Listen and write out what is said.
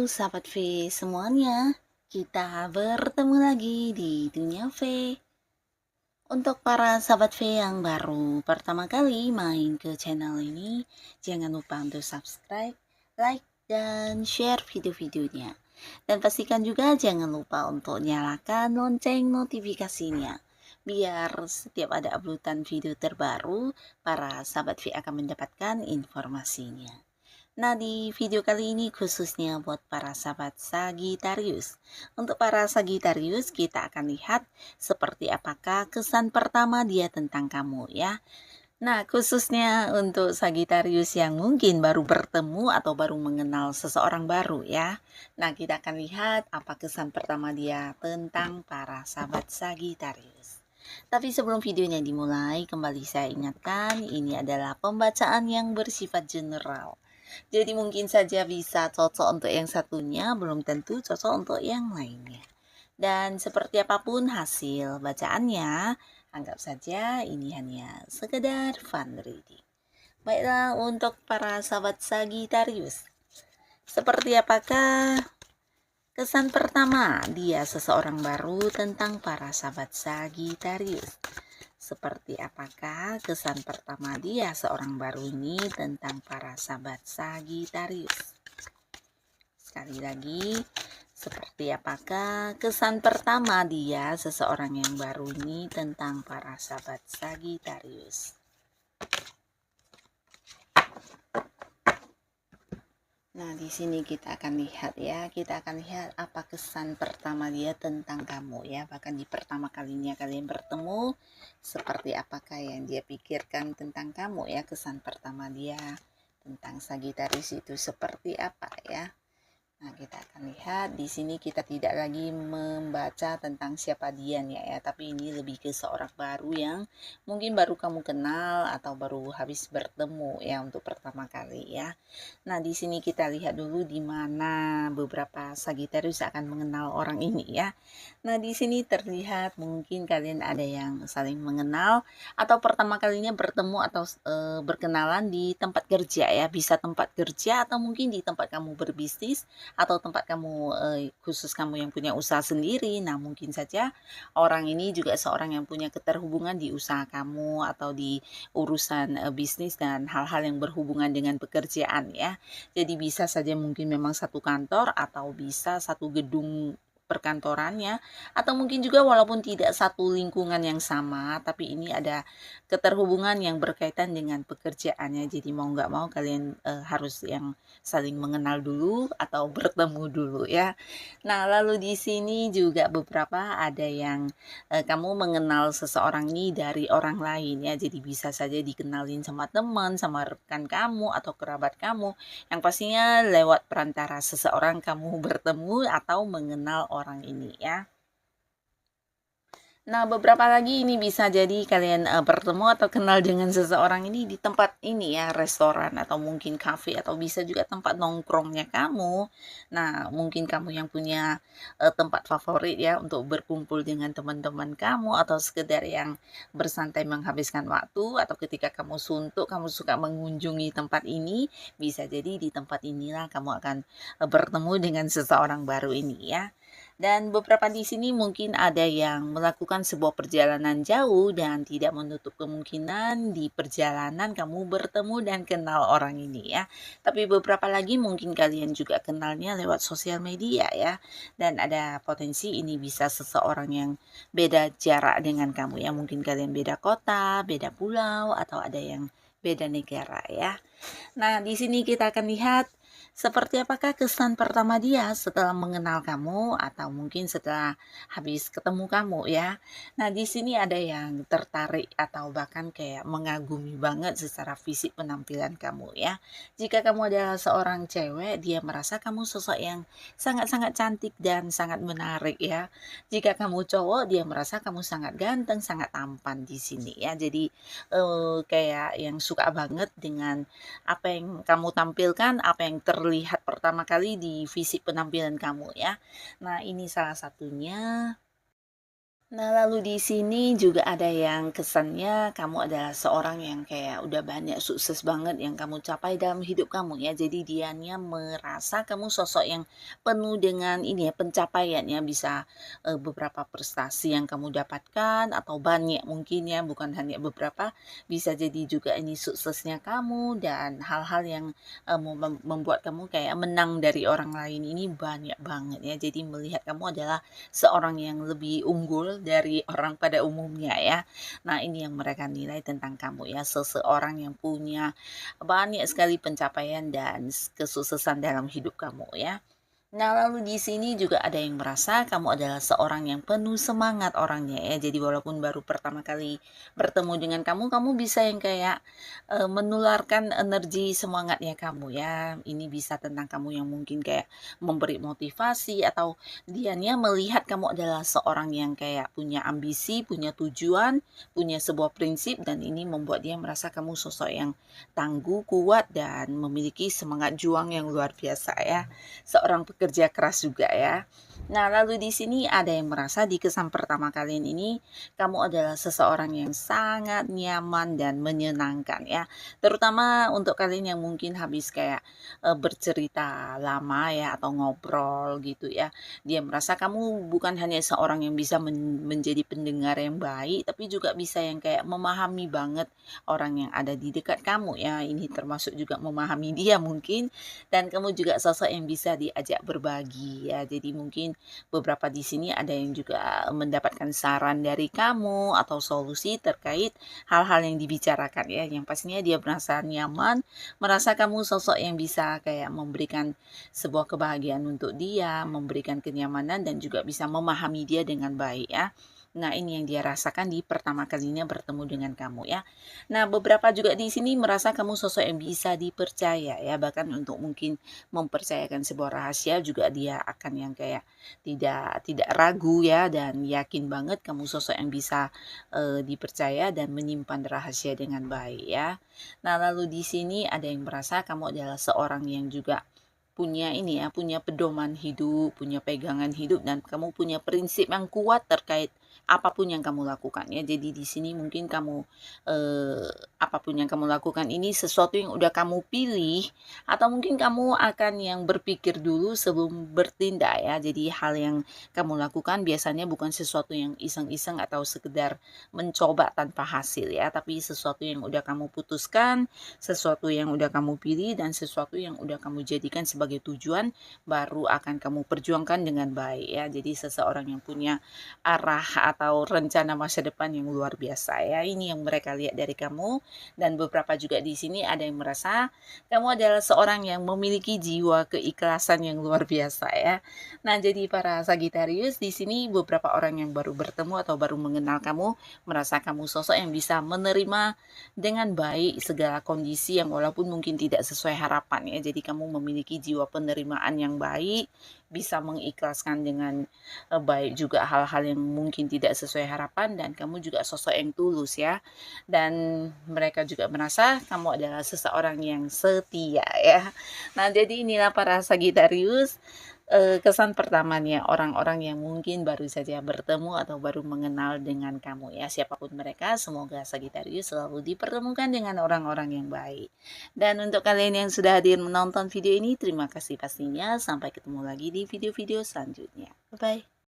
sahabat V semuanya, kita bertemu lagi di Dunia V. Untuk para sahabat V yang baru pertama kali main ke channel ini, jangan lupa untuk subscribe, like, dan share video-videonya. Dan pastikan juga jangan lupa untuk nyalakan lonceng notifikasinya. Biar setiap ada uploadan video terbaru, para sahabat V akan mendapatkan informasinya. Nah, di video kali ini khususnya buat para sahabat Sagittarius. Untuk para Sagittarius, kita akan lihat seperti apakah kesan pertama dia tentang kamu ya. Nah, khususnya untuk Sagittarius yang mungkin baru bertemu atau baru mengenal seseorang baru ya. Nah, kita akan lihat apa kesan pertama dia tentang para sahabat Sagittarius. Tapi sebelum videonya dimulai, kembali saya ingatkan ini adalah pembacaan yang bersifat general. Jadi mungkin saja bisa cocok untuk yang satunya, belum tentu cocok untuk yang lainnya. Dan seperti apapun hasil bacaannya, anggap saja ini hanya sekedar fun reading. Baiklah, untuk para sahabat Sagittarius, seperti apakah kesan pertama dia seseorang baru tentang para sahabat Sagittarius? Seperti apakah kesan pertama dia seorang baru ini tentang para sahabat Sagittarius? Sekali lagi, seperti apakah kesan pertama dia seseorang yang baru ini tentang para sahabat Sagittarius? Nah, di sini kita akan lihat ya, kita akan lihat apa kesan pertama dia tentang kamu ya. Bahkan di pertama kalinya kalian bertemu, seperti apakah yang dia pikirkan tentang kamu ya. Kesan pertama dia tentang Sagittarius itu seperti apa ya. Nah, kita akan lihat di sini kita tidak lagi membaca tentang siapa dianya ya, tapi ini lebih ke seorang baru yang mungkin baru kamu kenal atau baru habis bertemu ya untuk pertama kali ya. Nah, di sini kita lihat dulu di mana beberapa Sagittarius akan mengenal orang ini ya. Nah, di sini terlihat mungkin kalian ada yang saling mengenal atau pertama kalinya bertemu atau berkenalan di tempat kerja ya, bisa tempat kerja atau mungkin di tempat kamu berbisnis atau tempat kamu khusus kamu yang punya usaha sendiri. Nah, mungkin saja orang ini juga seorang yang punya keterhubungan di usaha kamu atau di urusan bisnis dan hal-hal yang berhubungan dengan pekerjaan ya. Jadi bisa saja mungkin memang satu kantor atau bisa satu gedung perkantorannya, atau mungkin juga walaupun tidak satu lingkungan yang sama, tapi ini ada keterhubungan yang berkaitan dengan pekerjaannya. Jadi mau nggak mau kalian harus yang saling mengenal dulu atau bertemu dulu ya. Nah, lalu di sini juga beberapa ada yang kamu mengenal seseorang ini dari orang lain ya. Jadi bisa saja dikenalin sama teman, sama rekan kamu atau kerabat kamu. Yang pastinya lewat perantara seseorang kamu bertemu atau mengenal orang ini ya. Nah, beberapa lagi ini bisa jadi kalian bertemu atau kenal dengan seseorang ini di tempat ini ya, restoran atau mungkin kafe atau bisa juga tempat nongkrongnya kamu. Nah, mungkin kamu yang punya tempat favorit ya untuk berkumpul dengan teman-teman kamu atau sekedar yang bersantai menghabiskan waktu atau ketika kamu suntuk, kamu suka mengunjungi tempat ini, bisa jadi di tempat inilah kamu akan bertemu dengan seseorang baru ini ya. Dan beberapa di sini mungkin ada yang melakukan sebuah perjalanan jauh dan tidak menutup kemungkinan di perjalanan kamu bertemu dan kenal orang ini ya. Tapi beberapa lagi mungkin kalian juga kenalnya lewat sosial media ya. Dan ada potensi ini bisa seseorang yang beda jarak dengan kamu ya. Mungkin kalian beda kota, beda pulau atau ada yang beda negara ya. Nah, di sini kita akan lihat seperti apakah kesan pertama dia setelah mengenal kamu atau mungkin setelah habis ketemu kamu ya. Nah, di sini ada yang tertarik atau bahkan kayak mengagumi banget secara fisik penampilan kamu ya. Jika kamu adalah seorang cewek, dia merasa kamu sosok yang sangat-sangat cantik dan sangat menarik ya. Jika kamu cowok, dia merasa kamu sangat ganteng, sangat tampan di sini ya. Jadi kayak yang suka banget dengan apa yang kamu tampilkan, apa yang terlihat pertama kali di fisik penampilan kamu ya. Nah, ini salah satunya. Nah, lalu di sini juga ada yang kesannya kamu adalah seorang yang kayak udah banyak sukses banget yang kamu capai dalam hidup kamu ya. Jadi dianya merasa kamu sosok yang penuh dengan ini ya, pencapaian ya, bisa beberapa prestasi yang kamu dapatkan atau banyak mungkin ya, bukan hanya beberapa, bisa jadi juga ini suksesnya kamu dan hal-hal yang membuat kamu kayak menang dari orang lain ini banyak banget ya. Jadi melihat kamu adalah seorang yang lebih unggul dari orang pada umumnya ya. Nah, ini yang mereka nilai tentang kamu ya, seseorang yang punya banyak sekali pencapaian dan kesuksesan dalam hidup kamu ya. Nah, lalu di sini juga ada yang merasa kamu adalah seorang yang penuh semangat orangnya ya. Jadi walaupun baru pertama kali bertemu dengan kamu, kamu bisa yang kayak menularkan energi semangatnya kamu ya. Ini bisa tentang kamu yang mungkin kayak memberi motivasi atau dianya melihat kamu adalah seorang yang kayak punya ambisi, punya tujuan, punya sebuah prinsip dan ini membuat dia merasa kamu sosok yang tangguh, kuat dan memiliki semangat juang yang luar biasa ya, seorang pekerja keras juga ya. Nah, lalu di sini ada yang merasa di kesan pertama kalian ini kamu adalah seseorang yang sangat nyaman dan menyenangkan ya. Terutama untuk kalian yang mungkin habis kayak bercerita lama ya atau ngobrol gitu ya. Dia merasa kamu bukan hanya seorang yang bisa menjadi pendengar yang baik, tapi juga bisa yang kayak memahami banget orang yang ada di dekat kamu ya. Ini termasuk juga memahami dia mungkin dan kamu juga sosok yang bisa diajak berbagi ya. Jadi mungkin beberapa di sini ada yang juga mendapatkan saran dari kamu atau solusi terkait hal-hal yang dibicarakan ya. Yang pastinya dia merasa nyaman, merasa kamu sosok yang bisa kayak memberikan sebuah kebahagiaan untuk dia, memberikan kenyamanan dan juga bisa memahami dia dengan baik ya. Nah, ini yang dia rasakan di pertama kalinya bertemu dengan kamu ya. Nah, beberapa juga di sini merasa kamu sosok yang bisa dipercaya ya, bahkan untuk mungkin mempercayakan sebuah rahasia juga dia akan yang kayak tidak ragu ya dan yakin banget kamu sosok yang bisa dipercaya dan menyimpan rahasia dengan baik ya. Nah, lalu di sini ada yang merasa kamu adalah seorang yang juga punya ini ya, punya pedoman hidup, punya pegangan hidup dan kamu punya prinsip yang kuat terkait apapun yang kamu lakukan ya. Jadi di sini mungkin kamu apapun yang kamu lakukan ini sesuatu yang udah kamu pilih atau mungkin kamu akan yang berpikir dulu sebelum bertindak ya. Jadi hal yang kamu lakukan biasanya bukan sesuatu yang iseng-iseng atau sekedar mencoba tanpa hasil ya, tapi sesuatu yang udah kamu putuskan, sesuatu yang udah kamu pilih dan sesuatu yang udah kamu jadikan sebagai tujuan baru akan kamu perjuangkan dengan baik ya. Jadi seseorang yang punya arah atau rencana masa depan yang luar biasa ya. Ini yang mereka lihat dari kamu dan beberapa juga di sini ada yang merasa kamu adalah seorang yang memiliki jiwa keikhlasan yang luar biasa ya. Nah, jadi para Sagitarius di sini beberapa orang yang baru bertemu atau baru mengenal kamu merasa kamu sosok yang bisa menerima dengan baik segala kondisi yang walaupun mungkin tidak sesuai harapan ya. Jadi kamu memiliki jiwa penerimaan yang baik, bisa mengikhlaskan dengan baik juga hal-hal yang mungkin tidak sesuai harapan dan kamu juga sosok yang tulus ya. Dan mereka juga merasa kamu adalah seseorang yang setia ya. Nah, jadi inilah para Sagitarius kesan pertamanya orang-orang yang mungkin baru saja bertemu atau baru mengenal dengan kamu ya. Siapapun mereka, semoga Sagitarius selalu dipertemukan dengan orang-orang yang baik. Dan untuk kalian yang sudah hadir menonton video ini, terima kasih pastinya. Sampai ketemu lagi di video-video selanjutnya. Bye-bye.